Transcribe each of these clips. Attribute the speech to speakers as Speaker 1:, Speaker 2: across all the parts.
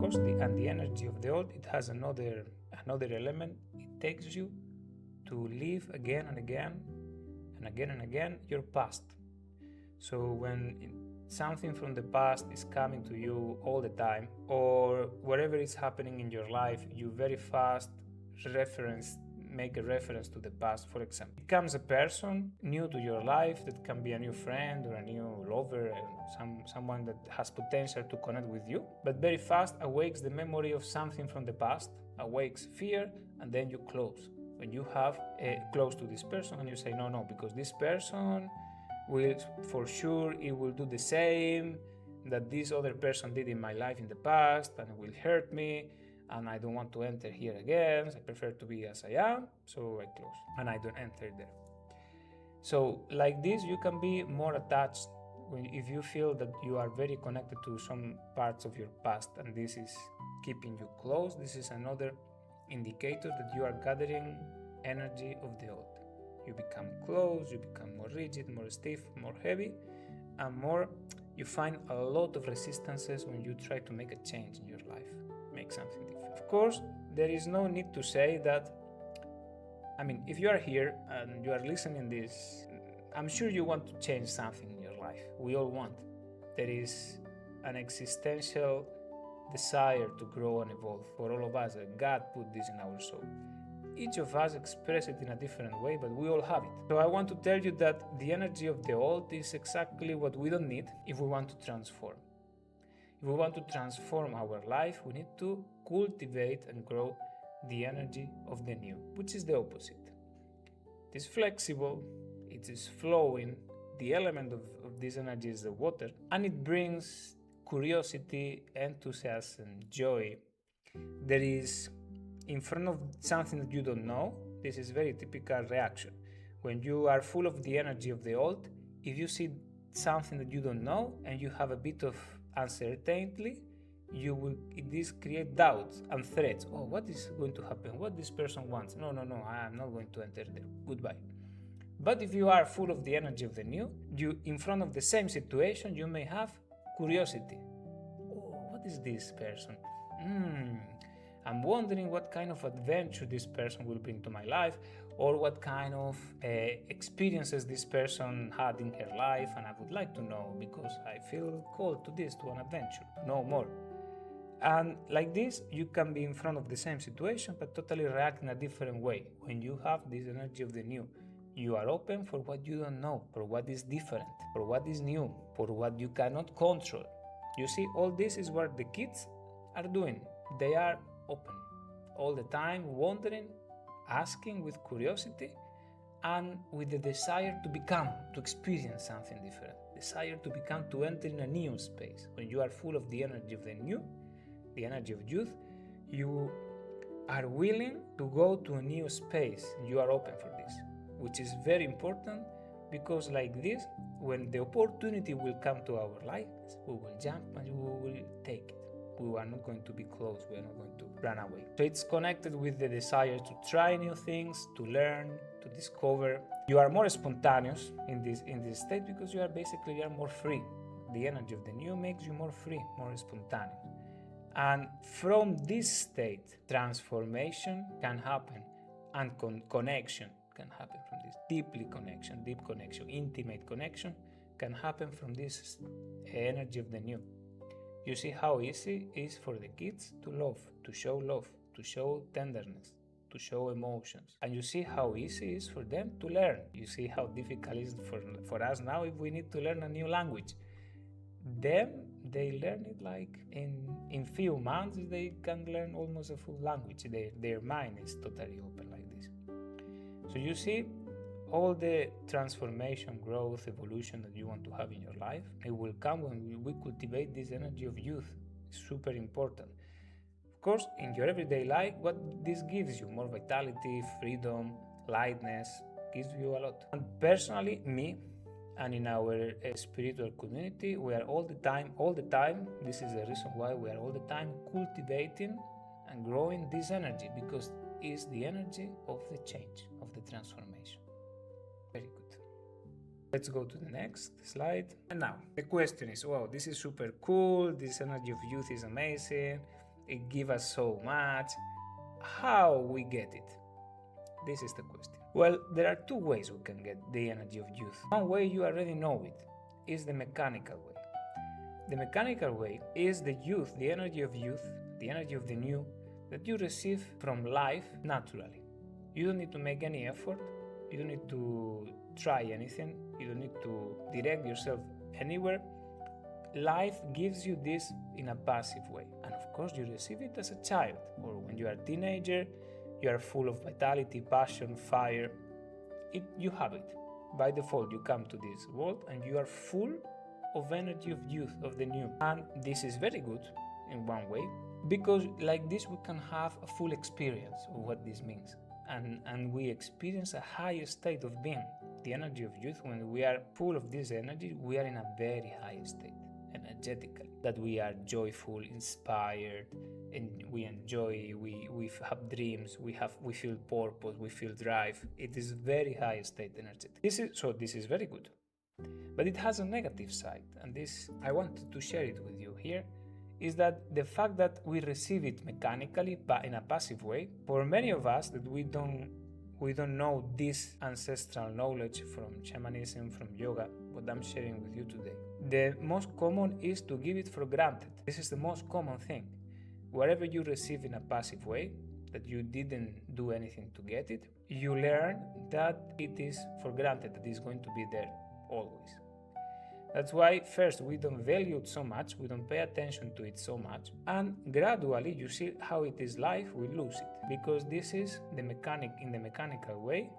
Speaker 1: course, the energy of the old, it has another element. It takes you to live again and again and again and again your past. So when something from the past is coming to you all the time, or whatever is happening in your life, you very fast make a reference to the past. For example, it comes a person new to your life that can be a new friend or a new lover, someone that has potential to connect with you, but very fast awakes the memory of something from the past, awakes fear, and then you close. When you have close to this person and you say no, because this person will, for sure, it will do the same that this other person did in my life in the past, and it will hurt me, and I don't want to enter here again. I prefer to be as I am, so I close and I don't enter there. So like this, you can be more attached if you feel that you are very connected to some parts of your past, and this is keeping you close. This is another indicator that you are gathering energy of the old. You become close, you become more rigid, more stiff, more heavy, and you find a lot of resistances when you try to make a change in your life, make something different. Of course, there is no need to say that, if you are here and you are listening this, I'm sure you want to change something in your life. We all want. There is an existential desire to grow and evolve for all of us. God put this in our soul. Each of us express it in a different way, but we all have it. So I want to tell you that the energy of the old is exactly what we don't need if we want to transform. If we want to transform our life, we need to cultivate and grow the energy of the new, which is the opposite. It is flexible, it is flowing, the element of this energy is the water, and it brings curiosity, enthusiasm, joy. There is, in front of something that you don't know, this is very typical reaction. When you are full of the energy of the old, if you see something that you don't know and you have a bit of uncertainty, this create doubts and threats. Oh, what is going to happen? What this person wants? No, I am not going to enter there. Goodbye. But if you are full of the energy of the new, in front of the same situation, you may have curiosity. Oh, what is this person? I'm wondering what kind of adventure this person will bring to my life, or what kind of experiences this person had in her life, and I would like to know because I feel called to an adventure, to know more. And like this, you can be in front of the same situation, but totally react in a different way. When you have this energy of the new, you are open for what you don't know, for what is different, for what is new, for what you cannot control. You see, all this is what the kids are doing. They are open all the time, wondering, asking with curiosity, and with the desire to experience something different, desire to enter in a new space. When you are full of the energy of the new, the energy of youth, you are willing to go to a new space. You are open for this, which is very important, because like this, when the opportunity will come to our lives, we will jump and we will take it. We are not going to be close, we are not going to run away. So it's connected with the desire to try new things, to learn, to discover. You are more spontaneous in this state because you are more free. The energy of the new makes you more free, more spontaneous. And from this state, transformation can happen, and connection can happen from this. Deep connection, intimate connection can happen from this energy of the new. You see how easy it is for the kids to love, to show tenderness, to show emotions. And you see how easy it is for them to learn. You see how difficult it is for us now if we need to learn a new language. Them, they learn it like in few months, they can learn almost a full language. Their mind is totally open like this. So you see, all the transformation, growth, evolution that you want to have in your life, it will come when we cultivate this energy of youth. It's super important. Of course, in your everyday life, what this gives you, more vitality, freedom, lightness, gives you a lot. And personally, me, and in our spiritual community, we are all the time, this is the reason why we are all the time cultivating and growing this energy, because it's the energy of the change, of the transformation. Very good. Let's go to the next slide. And now, the question is, wow, this is super cool, this energy of youth is amazing, it gives us so much. How we get it? This is the question. Well, there are two ways we can get the energy of youth. One way you already know it is the mechanical way. The mechanical way is the youth, the energy of youth, the energy of the new that you receive from life naturally. You don't need to make any effort. You don't need to try anything. You don't need to direct yourself anywhere. Life gives you this in a passive way. And of course, you receive it as a child or when you are a teenager. You are full of vitality, passion, fire. You have it. By default, you come to this world and you are full of energy of youth, of the new. And this is very good in one way, because like this we can have a full experience of what this means. And we experience a higher state of being. The energy of youth, when we are full of this energy, we are in a very high state, energetically. That we are joyful, inspired, and we enjoy, we have dreams, we feel purpose, we feel drive. It is very high state energetic. This is very good. But it has a negative side, and this I wanted to share it with you here, is that the fact that we receive it mechanically but in a passive way, for many of us that we don't know this ancestral knowledge from shamanism, from yoga, what I'm sharing with you today. The most common is to give it for granted. This is the most common thing. Whatever you receive in a passive way, that you didn't do anything to get it, you learn that it is for granted, that it's going to be there always. That's why first we don't value it so much, we don't pay attention to it so much, and gradually you see how it is life, we lose it. Because this is the mechanical way.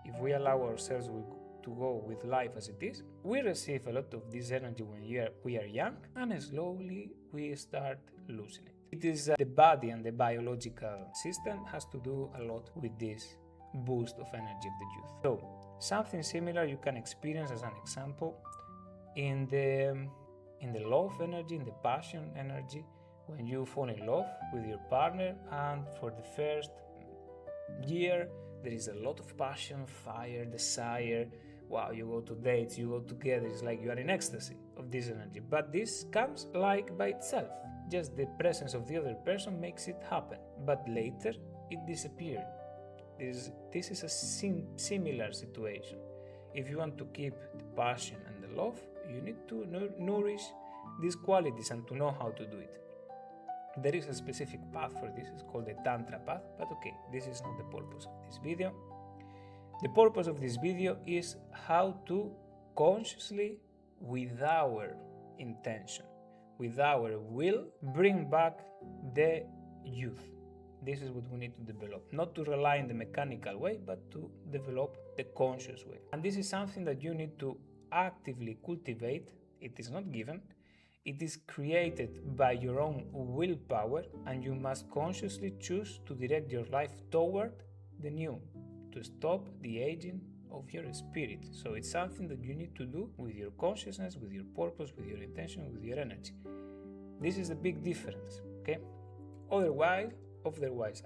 Speaker 1: If we allow ourselves to go with life as it is, we receive a lot of this energy when we are young, and slowly we start losing it. It is the body and the biological system has to do a lot with this boost of energy of the youth. So something similar you can experience as an example in the love energy, in the passion energy, when you fall in love with your partner, and for the first year there is a lot of passion, fire, desire. Wow, you go to dates, you go together, it's like you are in ecstasy of this energy. But this comes like by itself. Just the presence of the other person makes it happen. But later it disappeared. This is a similar situation. If you want to keep the passion and the love, you need to nourish these qualities and to know how to do it. There is a specific path for this, it's called the Tantra path, but okay, this is not the purpose of this video. The purpose of this video is how to consciously, with our intention, with our will, bring back the youth. This is what we need to develop. Not to rely on the mechanical way, but to develop the conscious way. And this is something that you need to actively cultivate. It is not given. It is created by your own willpower, and you must consciously choose to direct your life toward the new, to stop the aging of your spirit. So it's something that you need to do with your consciousness, with your purpose, with your intention, with your energy. This is the big difference, okay? Otherwise,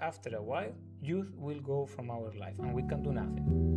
Speaker 1: after a while, youth will go from our life and we can do nothing.